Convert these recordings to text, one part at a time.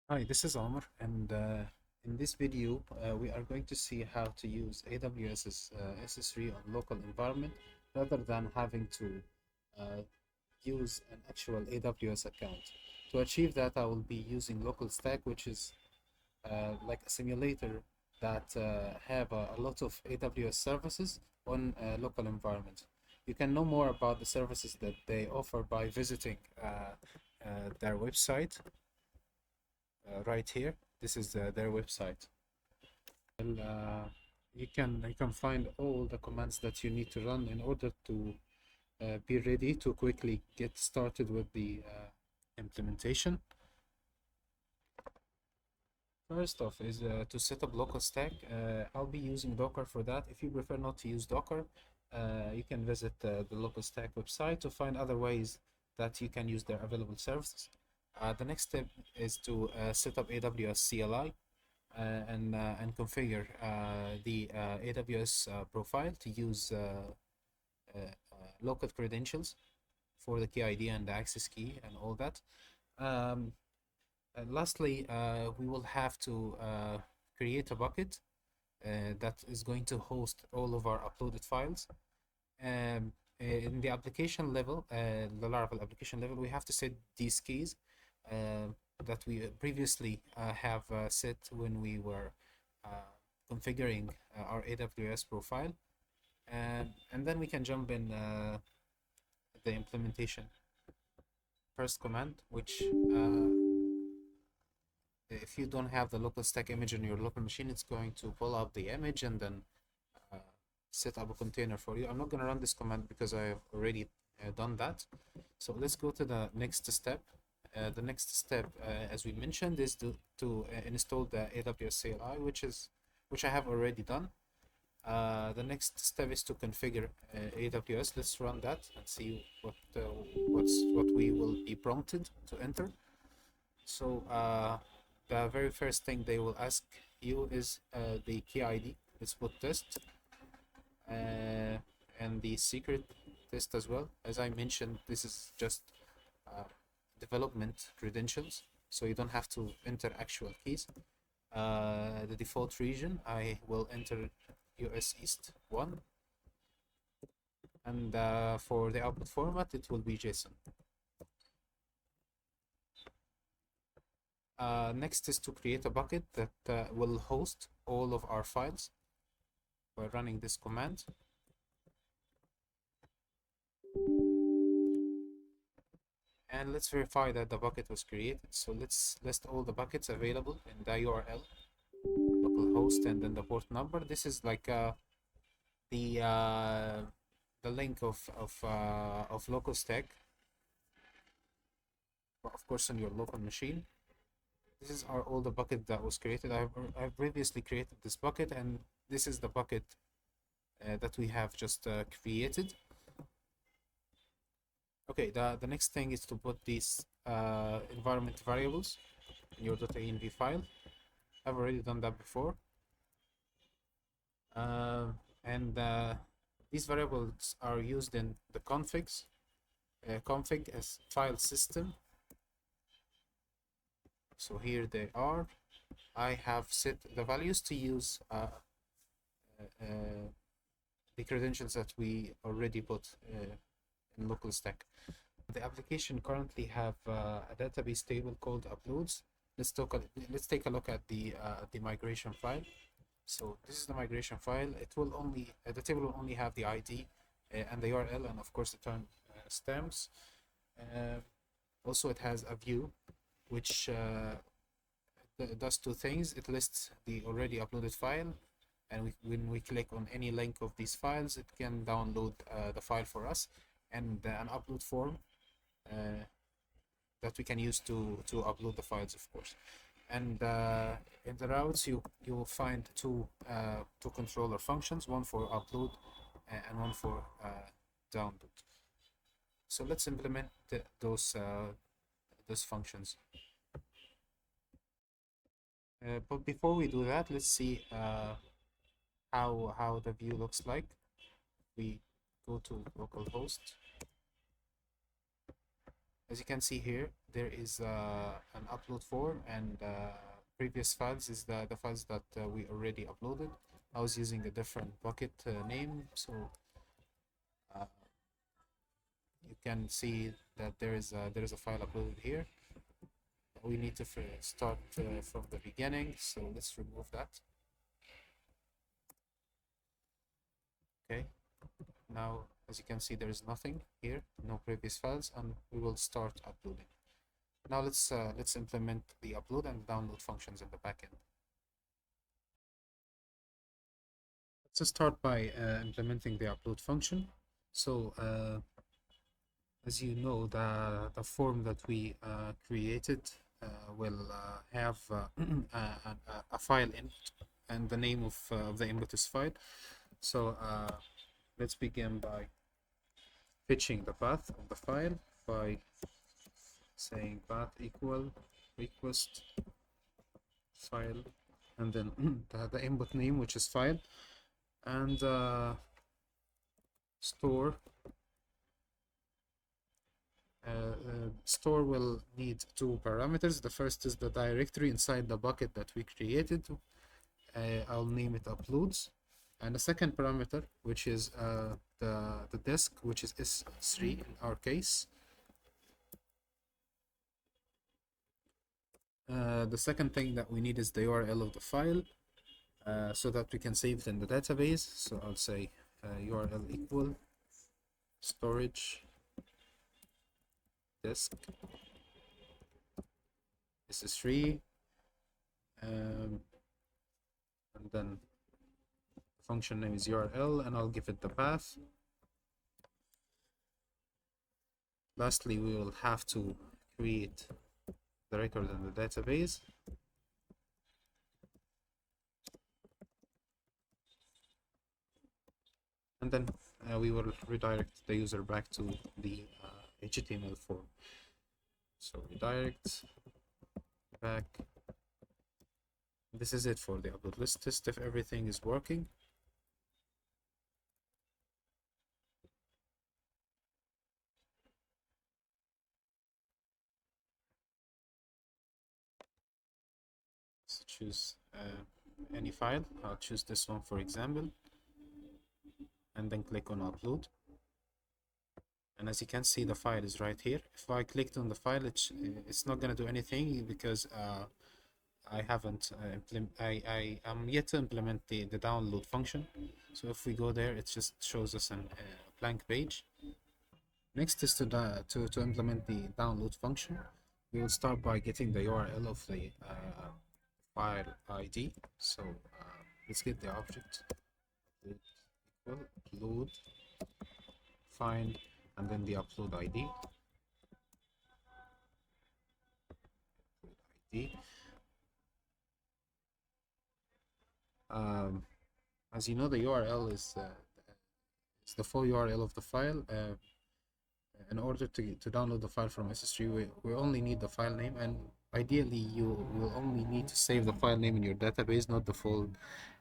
Hi, this is Omar, and in this video, we are going to see how to use AWS's SS3 on local environment rather than having to uh, use an actual AWS account. To achieve that, I will be using local stack, which is like a simulator that have a lot of AWS services on a local environment. You can know more about the services that they offer by visiting their website right here. This is their website. And, you can find all the commands that you need to run in order to be ready to quickly get started with the implementation. First off is to set up local stack. I'll be using Docker for that. If you prefer not to use Docker, you can visit the local stack website to find other ways that you can use their available services. The next step is to set up AWS CLI and configure the AWS profile to use local credentials for the key ID and the access key and all that. Lastly, we will have to create a bucket that is going to host all of our uploaded files. In the application level, the Laravel application level, we have to set these keys that we previously have set when we were configuring our AWS profile. And then we can jump in the implementation. First command, which if you don't have the local stack image in your local machine, it's going to pull up the image and then uh, set up a container for you. I'm not going to run this command because I have already done that. So let's go to the next step. The next step, as we mentioned, is to install the AWS CLI, which I have already done. The next step is to configure AWS. Let's run that and see what we will be prompted to enter. So the very first thing they will ask you is the key ID. Let's put test and the secret test as well. As I mentioned, this is just development credentials, so you don't have to enter actual keys. The default region, I will enter US East 1, and for the output format, it will be JSON. Next is to create a bucket that will host all of our files by running this command. And let's verify that the bucket was created. So let's list all the buckets available in the URL, localhost, and then the port number. This is like the link of local stack, of course, on your local machine. This is all the bucket that was created. I've previously created this bucket, and this is the bucket that we have just created. Okay, the next thing is to put these environment variables in your .env file. I've already done that before. And these variables are used in the configs, config as file system. So here they are. I have set the values to use the credentials that we already put in local stack. The application currently have a database table called uploads. Let's take a look at the migration file. So this is the migration file. It will only the table will only have the ID and the URL, and of course the term stamps. Also, it has a view which does two things. It lists the already uploaded file, and when we click on any link of these files, it can download the file for us, and an upload form that we can use to upload the files, of course. And in the routes, you will find two controller functions, one for upload and one for download. So let's implement those functions. But before we do that, let's see how the view looks like. We go to localhost. As you can see here, there is an upload form, and previous files is the files that we already uploaded. I was using a different bucket name, so uh, you can see that there is a file uploaded here. We need to start from the beginning, so let's remove that. Okay, now as you can see, there is nothing here, no previous files, and we will start uploading. Now let's implement the upload and download functions in the backend. Let's start by implementing the upload function. So as you know, the form that we created will have a file in it, and the name of the input is file. So let's begin by fetching the path of the file by saying path equal request file, and then the input name, which is file, and store. Store will need two parameters. The first is the directory inside the bucket that we created. I'll name it uploads, and the second parameter, which is the disk, which is S3 in our case. The second thing that we need is the URL of the file, so that we can save it in the database. So I'll say URL equal storage disk S3, and then function name is URL, and I'll give it the path. Lastly, we will have to create the record in the database. And then we will redirect the user back to the HTML form. So redirect back. This is it for the upload. Let's test if everything is working. Let's choose any file. I'll choose this one for example, and then click on upload. And as you can see, the file is right here. If I clicked on the file, it's not going to do anything because I haven't I am yet to implement the download function. So if we go there, it just shows us a blank page. Next is to implement the download function. We will start by getting the URL of the file ID. So let's get the object equal load find, and then the upload ID. As you know, the URL is the full URL of the file. In order to download the file from SS3, we only need the file name, and ideally you will only need to save the file name in your database, not the full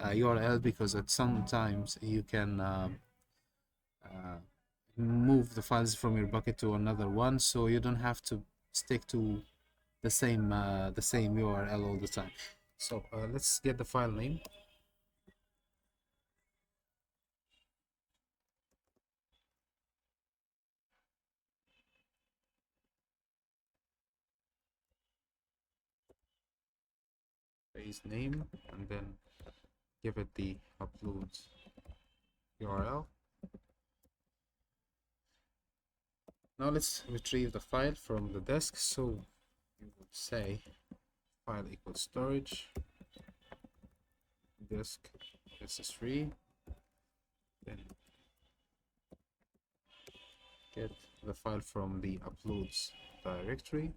URL, because at sometimes you can move the files from your bucket to another one, so you don't have to stick to the same URL all the time. So let's get the file name. Base name, and then give it the upload URL. Now let's retrieve the file from the disk. So you would say file equals storage disk SS3, then get the file from the uploads directory,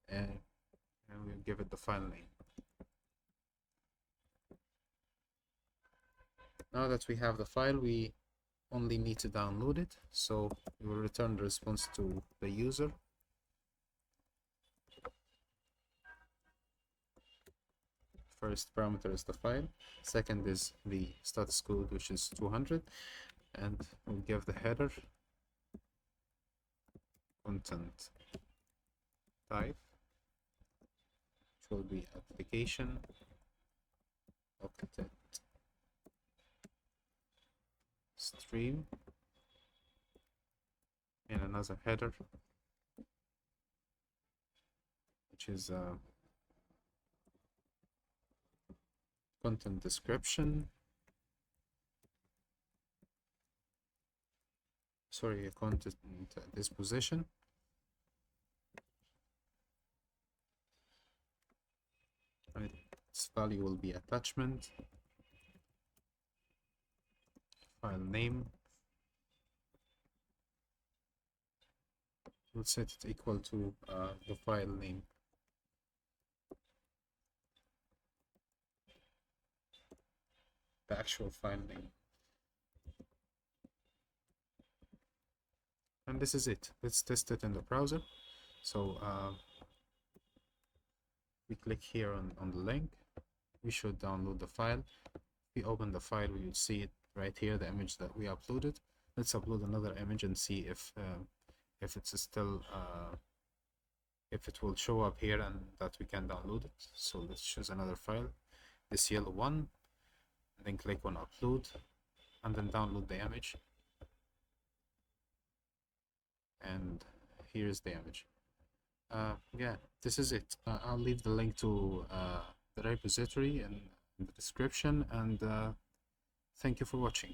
and we'll give it the file name. Now that we have the file, we only need to download it. So we will return the response to the user. First parameter is the file, second is the status code, which is 200, and we'll give the header content type, which will be application octet stream, and another header, which is content description, content disposition, and its value will be attachment, file name. We'll set it equal to the file name. The actual file name. And this is it. Let's test it in the browser. So we click here on the link. We should download the file. If we open the file, we will see it right here, the image that we uploaded. Let's upload another image and see if it's still if it will show up here and that we can download it. So let's choose another file, this yellow one, and then click on upload, and then download the image. And here's the image. Yeah, this is it. I'll leave the link to the repository in the description, and thank you for watching.